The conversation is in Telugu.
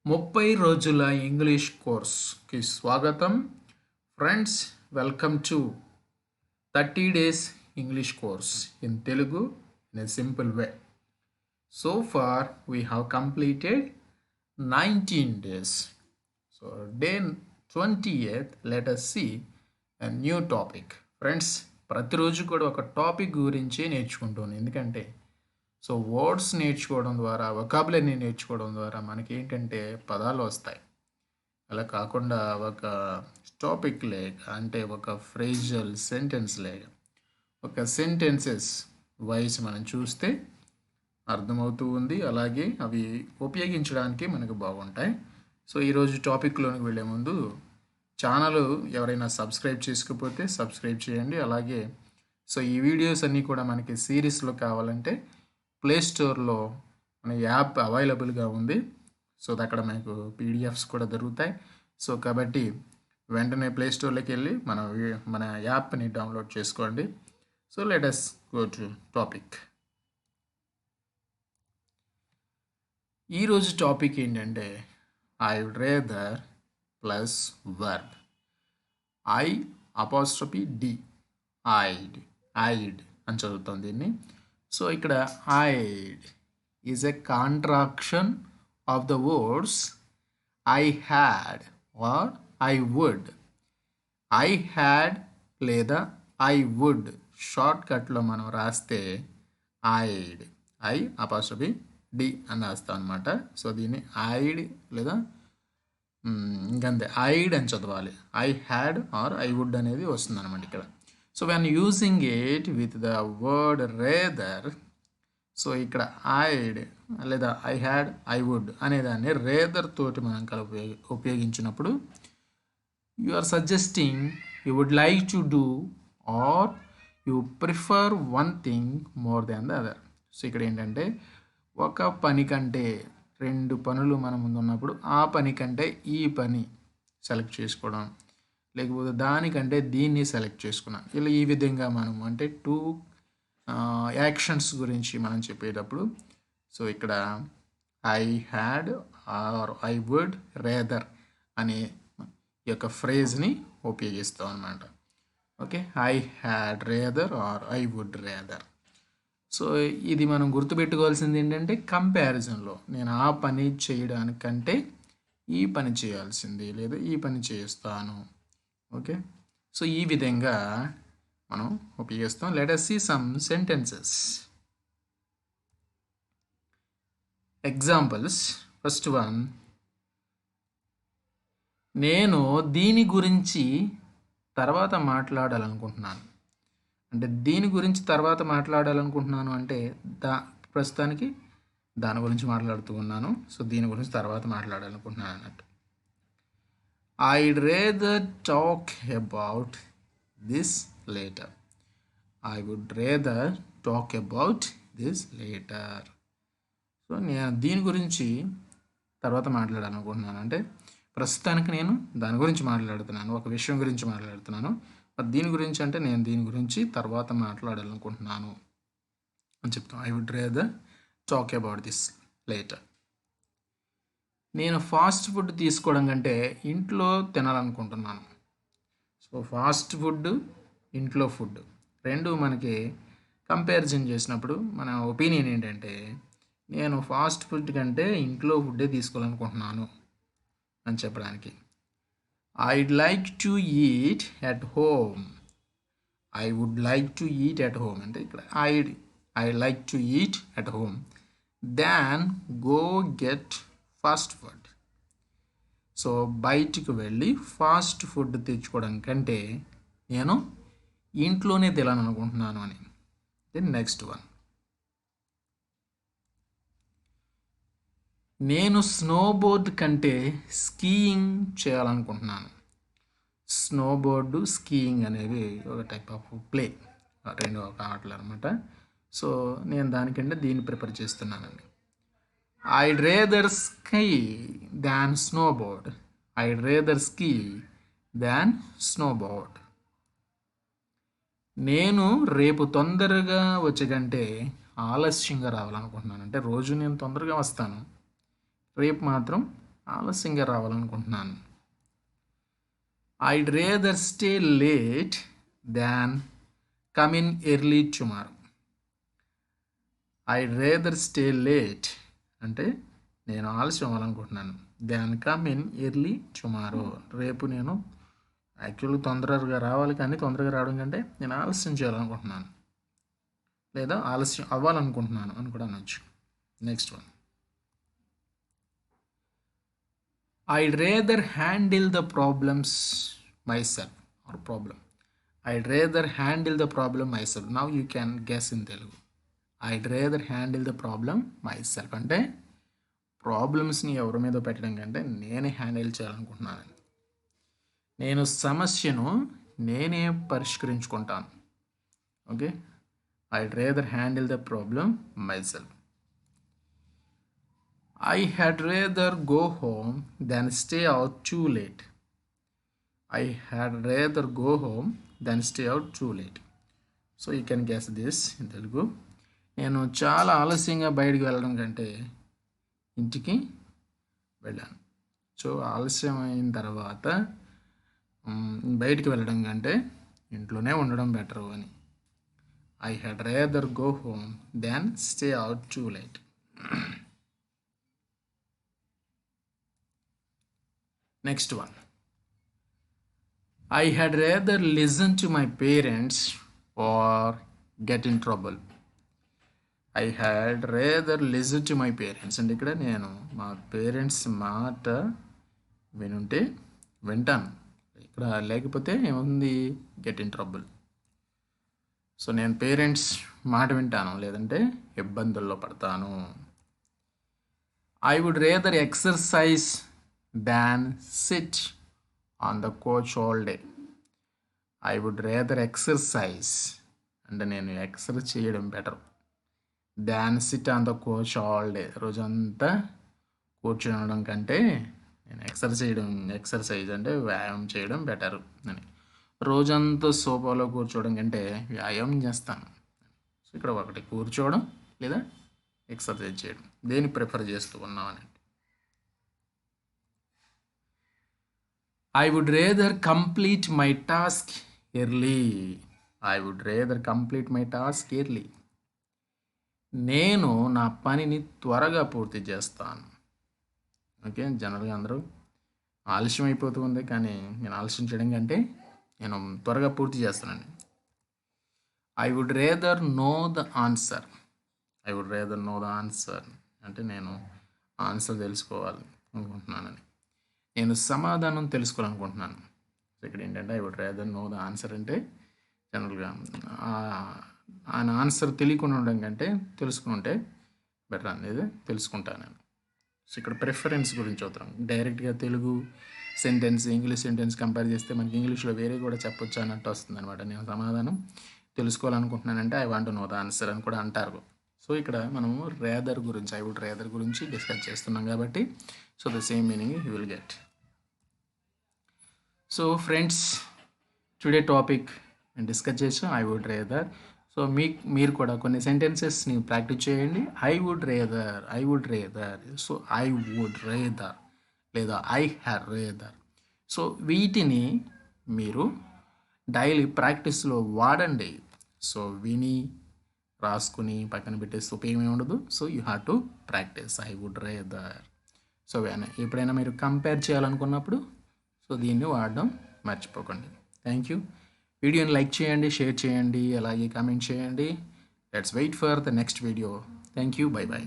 30 రోజుల ఇంగ్లీష్ కోర్స్కి స్వాగతం. Friends, welcome to 30 days English course in Telugu in a simple way. So far, we have completed 19 days. So, day 20th, let us see a new topic. Friends, ప్రతిరోజు కూడా ఒక టాపిక్ గురించి నేర్చుకుంటాను. ఎందుకంటే సో వర్డ్స్ నేర్చుకోవడం ద్వారా, వొకాబులరీ నేర్చుకోవడం ద్వారా మనకి ఏంటంటే పదాలు వస్తాయి. అలా కాకుండా ఒక టాపిక్ లేక, అంటే ఒక ఫ్రేజల్ సెంటెన్స్ లేక, ఒక సెంటెన్సెస్ వైజ్ మనం చూస్తే అర్థమవుతూ ఉంది. అలాగే అవి ఉపయోగించడానికి మనకు బాగుంటాయి. సో ఈరోజు టాపిక్లోనికి వెళ్ళే ముందు ఛానల్ ఎవరైనా సబ్స్క్రైబ్ చేసుకోకపోతే సబ్స్క్రైబ్ చేయండి. అలాగే సో ఈ వీడియోస్ అన్నీ కూడా మనకి సిరీస్లో కావాలంటే ప్లే స్టోర్లో మన యాప్ అవైలబుల్గా ఉంది. సో అక్కడ మనకు పీడిఎఫ్స్ కూడా దొరుకుతాయి. సో కాబట్టి వెంటనే ప్లే స్టోర్లోకి వెళ్ళి మన యాప్ని డౌన్లోడ్ చేసుకోండి. So let us go to topic. ఈరోజు టాపిక్ ఏంటంటే I would rather plus verb. I apostrophe D, I'd అని చదువుతాం దీన్ని. సో ఇక్కడ I'd is a contraction of the words I had or I would. I had లేదా ఐ వుడ్ షార్ట్ కట్లో మనం రాస్తే ఐడ్, ఐ అపాస్ట్రఫీ డి అని రాస్తాం అనమాట. సో దీన్ని ఐడ్ లేదా ఇంకంతే ఐడ్ అని చదవాలి. I had or I would అనేది వస్తుంది అనమాట ఇక్కడ. So when using it with the word rather, so ఇక్కడ ఐడ్ లేదా ఐ హ్యాడ్, ఐ వుడ్ అనేదాన్ని రేదర్ తోటి మనం ఉపయోగించినప్పుడు you are suggesting you would like to do or you prefer one thing more than the other. So ఇక్కడ ఏంటంటే ఒక పని కంటే రెండు పనులు మన ముందు ఉన్నప్పుడు ఆ పని కంటే ఈ పని సెలెక్ట్ చేసుకోవడం, లేకపోతే దానికంటే దీన్ని సెలెక్ట్ చేసుకున్నాం. ఇలా ఈ విధంగా మనం అంటే టూ యాక్షన్స్ గురించి మనం చెప్పేటప్పుడు సో ఇక్కడ I had or I would rather అనే ఈ యొక్క ఫ్రేజ్ని ఉపయోగిస్తాం అన్నమాట. Okay, I had rather or I would rather. So ఇది మనం గుర్తుపెట్టుకోవాల్సింది ఏంటంటే కంపారిజన్లో నేను ఆ పని చేయడానికంటే ఈ పని చేయాల్సింది లేదా ఈ పని చేస్తాను. ఓకే, సో ఈ విధంగా మనం ఉపయోగిస్తాం. Let us see some sentences. Examples. First one, నేను దీని గురించి తర్వాత మాట్లాడాలనుకుంటున్నాను. అంటే దీని గురించి తర్వాత మాట్లాడాలనుకుంటున్నాను అంటే ప్రస్తుతానికి దాని గురించి మాట్లాడుతూ ఉన్నాను. సో దీని గురించి తర్వాత మాట్లాడాలనుకుంటున్నాను అన్నట్టు. I'd rather talk about this later. I would rather talk about this later. So నేను దీని గురించి తర్వాత మాట్లాడాలనుకుంటున్నాను అంటే ప్రస్తుతానికి నేను దాని గురించి మాట్లాడుతున్నాను, ఒక విషయం గురించి మాట్లాడుతున్నాను. మరి దీని గురించి అంటే నేను దీని గురించి తర్వాత మాట్లాడాలనుకుంటున్నాను అని చెప్తాను. I would rather talk about this later. నేను ఫాస్ట్ ఫుడ్ తీసుకోవడం కంటే ఇంట్లో తినాలనుకుంటున్నాను. సో ఫాస్ట్ ఫుడ్, ఇంట్లో ఫుడ్ రెండు మనకి కంపారిజన్ చేసినప్పుడు మన ఒపీనియన్ ఏంటంటే నేను ఫాస్ట్ ఫుడ్ కంటే ఇంట్లో ఫుడ్డే తీసుకోవాలనుకుంటున్నాను అని చెప్పడానికి. I'd like to eat at home. I would like to eat at home అంటే ఇక్కడ I like to eat at home than go get fast food. So బయటికి వెళ్ళి ఫాస్ట్ ఫుడ్ తెచ్చుకోవడం కంటే నేను ఇంట్లోనే తినాలనుకుంటున్నాను అని. దెన్ నెక్స్ట్ వన్, నేను స్నోబోర్డ్ కంటే స్కీయింగ్ చేయాలనుకుంటున్నాను. స్నోబోర్డు, స్కీయింగ్ అనేవి ఒక టైప్ ఆఫ్ ప్లే, రెండు ఒక ఆటలు అనమాట. సో నేను దానికంటే దీన్ని ప్రిఫర్ చేస్తున్నానండి. I'd rather ski than snowboard. I'd rather ski than snowboard. నేను రేపు తొందరగా వచ్చే కంటే ఆలస్యంగా రావాలనుకుంటున్నాను. అంటే రోజు నేను తొందరగా వస్తాను, రేపు మాత్రం ఆలస్యంగా రావాలనుకుంటున్నాను. I'd rather stay late than come in early tomorrow. I'd rather stay late అంటే నేను ఆలస్యం అవ్వాలనుకుంటున్నాను. దాన్ కమ్ ఇన్ ఎర్లీ టుమారో, రేపు నేను యాక్చువల్గా తొందరగా రావాలి, కానీ తొందరగా రావడం కంటే నేను ఆలస్యం చేయాలనుకుంటున్నాను లేదా ఆలస్యం అవ్వాలనుకుంటున్నాను అని కూడా అనొచ్చు. Next one, I'd rather handle the problems myself or problem. I'd rather handle the problem myself. Now you can guess in Telugu. I'd rather handle the problem myself అంటే ప్రాబ్లమ్స్ని ఎవరి మీద పెట్టడం కంటే నేనే హ్యాండిల్ చేయాలనుకుంటున్నాను. నేను సమస్యను నేనే పరిష్కరించుకుంటాను. Okay, I'd rather handle the problem myself. I had rather go home than stay out too late. I had rather go home than stay out too late. So you can guess this in Telugu. నేను చాలా ఆలస్యంగా బయటికి వెళ్ళడం కంటే ఇంటికి వెళ్ళాను. సో ఆలస్యం అయిన తర్వాత బయటికి వెళ్ళడం కంటే ఇంట్లోనే ఉండడం బెటరు అని. I had rather go home than stay out too late. Next one, I had rather listen to my parents or get in trouble. I had rather listen to my parents అంటే ఇక్కడ నేను మా పేరెంట్స్ మాట వినుంటే వింటాను, ఇక్కడ లేకపోతే ఏముంది గెట్ ఇన్ ట్రబుల్. సో నేను పేరెంట్స్ మాట వింటాను లేదంటే ఇబ్బందుల్లో పడతాను. I would rather exercise than sit on the couch all day. I would rather exercise అంటే నేను ఎక్సర్సైజ్ చేయడం better than SIT on the coach all day, రోజంతా కూర్చొని ఉండడం కంటే నేను ఎక్సర్సైజ్ అంటే వ్యాయామం చేయడం బెటర్ అని. రోజంతా సోఫాలో కూర్చోవడం కంటే వ్యాయామం చేస్తాను. సో ఇక్కడ ఒకటి కూర్చోవడం లేదా ఎక్సర్సైజ్ చేయడం, దేన్ని ప్రిఫర్ చేస్తూ ఉన్నామని. I would rather complete my task early. I would rather complete my task early. నేను నా పనిని త్వరగా పూర్తి చేస్తాను. ఓకే, జనరల్గా అందరూ ఆలస్యం అయిపోతూ ఉంది, కానీ నేను ఆలస్యం చేయడం కంటే నేను త్వరగా పూర్తి చేస్తానండి. I would rather know the answer. I would rather know the answer అంటే నేను ఆన్సర్ తెలుసుకోవాలి అనుకుంటున్నానని, నేను సమాధానం తెలుసుకోవాలనుకుంటున్నాను. సో ఇక్కడ ఏంటంటే I would rather know the answer అంటే జనరల్గా ఆయన ఆన్సర్ తెలియకుండా ఉండడం కంటే తెలుసుకుని ఉంటే బెటర్ అనేది తెలుసుకుంటాను నేను. సో ఇక్కడ ప్రిఫరెన్స్ గురించి అవుతాం. డైరెక్ట్గా Telugu sentence English sentence compare చేస్తే మనకి ఇంగ్లీష్లో వేరే కూడా చెప్పొచ్చు అన్నట్టు వస్తుంది అనమాట. నేను సమాధానం తెలుసుకోవాలనుకుంటున్నానంటే I want to know the answer అని కూడా అంటారు. సో ఇక్కడ మనము రేదర్ గురించి ఐ వుడ్ రేదర్ గురించి డిస్కస్ చేస్తున్నాం కాబట్టి so the same meaning you will get. So friends, today topic నేను డిస్కస్ చేసాం ఐ వుడ్ రేదర్. సో మీరు కూడా కొన్ని సెంటెన్సెస్ని ప్రాక్టీస్ చేయండి. I would rather so I would rather లేదా ఐ హ్యాడ్ రేదర్. సో వీటిని మీరు డైలీ ప్రాక్టీస్లో వాడండి. సో విని రాసుకుని పక్కన పెట్టేస్తే ఉపయోగం ఏమి ఉండదు. So you have to practice I would rather. So ఎప్పుడైనా మీరు కంపేర్ చేయాలనుకున్నప్పుడు సో దీన్ని వాడడం మర్చిపోకండి. Thank you. వీడియోని లైక్ చేయండి, షేర్ చేయండి, అలాగే కామెంట్ చేయండి. Let's wait for the next video. Thank you. Bye by.